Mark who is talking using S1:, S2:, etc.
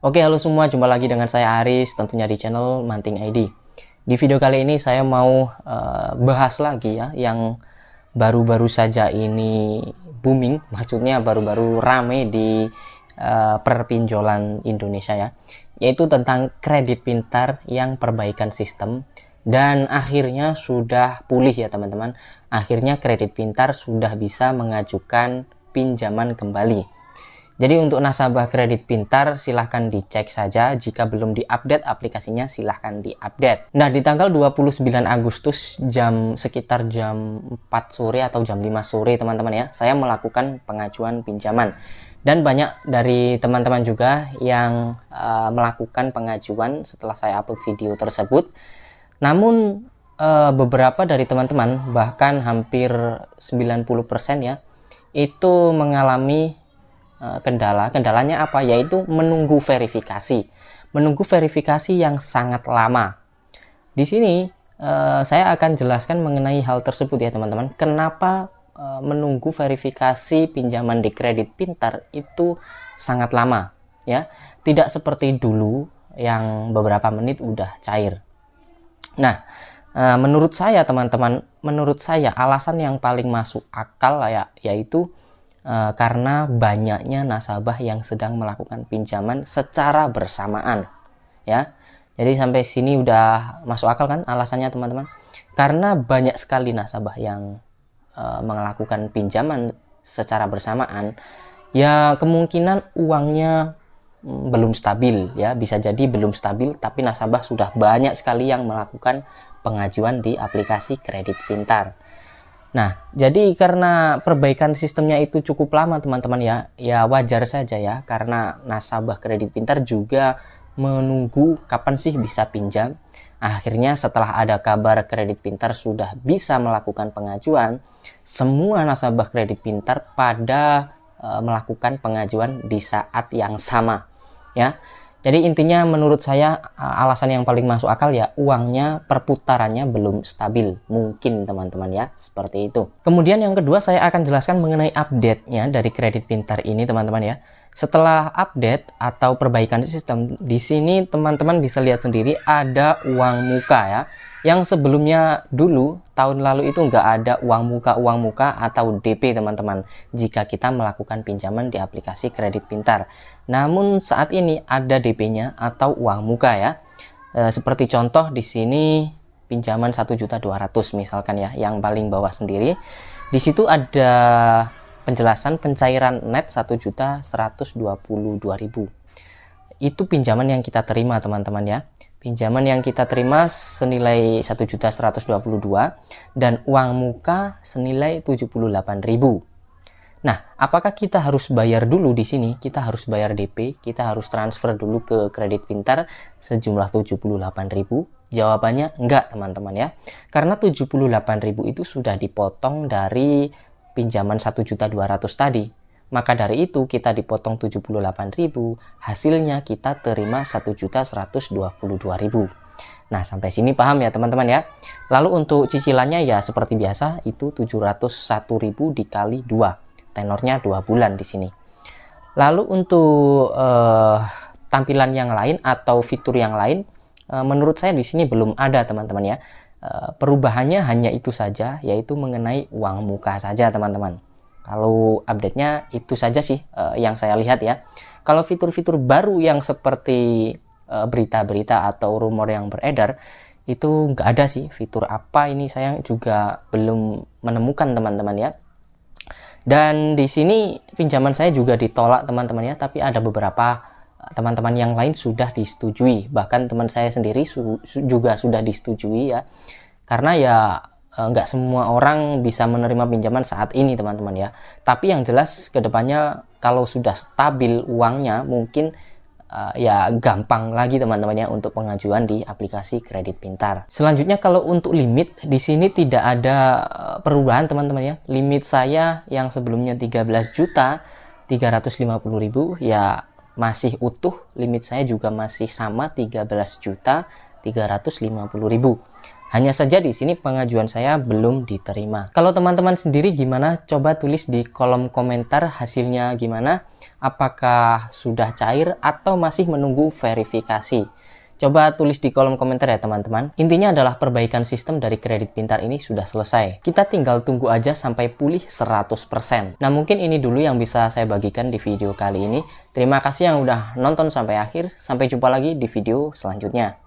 S1: Oke, halo semua, jumpa lagi dengan saya Aris, tentunya di channel Manting ID. Di video kali ini saya mau bahas lagi ya, yang baru-baru saja ini booming, maksudnya baru-baru rame di perpinjolan Indonesia ya, yaitu tentang kredit pintar yang perbaikan sistem, dan akhirnya sudah pulih ya teman-teman. Akhirnya kredit pintar sudah bisa mengajukan pinjaman kembali. Jadi untuk nasabah kredit pintar silahkan dicek saja, jika belum diupdate aplikasinya silahkan diupdate. Nah, di tanggal 29 Agustus sekitar jam 4 sore atau jam 5 sore teman-teman ya, saya melakukan pengajuan pinjaman. Dan banyak dari teman-teman juga yang melakukan pengajuan setelah saya upload video tersebut. Namun beberapa dari teman-teman, bahkan hampir 90% ya, itu mengalami kendalanya apa, yaitu menunggu verifikasi yang sangat lama. Di sini saya akan jelaskan mengenai hal tersebut ya teman-teman, kenapa menunggu verifikasi pinjaman di kredit pintar itu sangat lama ya, tidak seperti dulu yang beberapa menit udah cair. Nah, menurut saya teman-teman, alasan yang paling masuk akal ya, yaitu karena banyaknya nasabah yang sedang melakukan pinjaman secara bersamaan ya. Jadi sampai sini udah masuk akal kan alasannya teman-teman, karena banyak sekali nasabah yang melakukan pinjaman secara bersamaan ya, kemungkinan uangnya belum stabil ya, bisa jadi belum stabil, tapi nasabah sudah banyak sekali yang melakukan pengajuan di aplikasi kredit pintar. Nah, jadi karena perbaikan sistemnya itu cukup lama teman-teman ya wajar saja ya, karena nasabah kredit pintar juga menunggu kapan sih bisa pinjam. Akhirnya setelah ada kabar kredit pintar sudah bisa melakukan pengajuan, semua nasabah kredit pintar pada melakukan pengajuan di saat yang sama ya. Jadi intinya menurut saya alasan yang paling masuk akal ya, uangnya perputarannya belum stabil mungkin teman-teman ya, seperti itu. Kemudian yang kedua saya akan jelaskan mengenai update-nya dari kredit pintar ini teman-teman ya. Setelah update atau perbaikan sistem, di sini teman-teman bisa lihat sendiri ada uang muka ya. Yang sebelumnya dulu tahun lalu itu nggak ada uang muka atau DP teman-teman, jika kita melakukan pinjaman di aplikasi kredit pintar. Namun saat ini ada DP-nya atau uang muka ya. Seperti contoh di sini pinjaman 1.200.000 misalkan ya, yang paling bawah sendiri. Di situ ada penjelasan pencairan net 1.122.000. Itu pinjaman yang kita terima teman-teman ya. Pinjaman yang kita terima senilai 1.122.000 dan uang muka senilai 78.000. Nah, apakah kita harus bayar dulu di sini? Kita harus bayar DP, kita harus transfer dulu ke kredit pintar sejumlah 78.000? Jawabannya enggak teman-teman ya. Karena 78.000 itu sudah dipotong dari pinjaman 1.200.000 tadi. Maka dari itu kita dipotong 78.000, hasilnya kita terima 1.122.000. Nah, sampai sini paham ya teman-teman ya. Lalu untuk cicilannya ya seperti biasa, itu 701.000 dikali 2. Tenornya 2 bulan di sini. Lalu untuk tampilan yang lain atau fitur yang lain, menurut saya di sini belum ada teman-teman ya. Perubahannya hanya itu saja, yaitu mengenai uang muka saja teman-teman. Kalau update-nya itu saja sih yang saya lihat ya. Kalau fitur-fitur baru yang seperti berita-berita atau rumor yang beredar, itu nggak ada sih. Fitur apa ini saya juga belum menemukan teman-teman ya. Dan di sini pinjaman saya juga ditolak teman-teman ya, tapi ada beberapa teman-teman yang lain sudah disetujui. Bahkan teman saya sendiri juga sudah disetujui ya. Karena ya nggak semua orang bisa menerima pinjaman saat ini teman-teman ya. Tapi yang jelas kedepannya kalau sudah stabil uangnya, mungkin ya gampang lagi teman-teman ya untuk pengajuan di aplikasi kredit pintar. Selanjutnya kalau untuk limit, di sini tidak ada perubahan teman-teman ya. Limit saya yang sebelumnya 13.350.000 ya masih utuh, limit saya juga masih sama 13.350.000. Hanya saja di sini pengajuan saya belum diterima. Kalau teman-teman sendiri gimana? Coba tulis di kolom komentar hasilnya gimana? Apakah sudah cair atau masih menunggu verifikasi? Coba tulis di kolom komentar ya teman-teman. Intinya adalah perbaikan sistem dari kredit pintar ini sudah selesai. Kita tinggal tunggu aja sampai pulih 100%. Nah mungkin ini dulu yang bisa saya bagikan di video kali ini. Terima kasih yang udah nonton sampai akhir. Sampai jumpa lagi di video selanjutnya.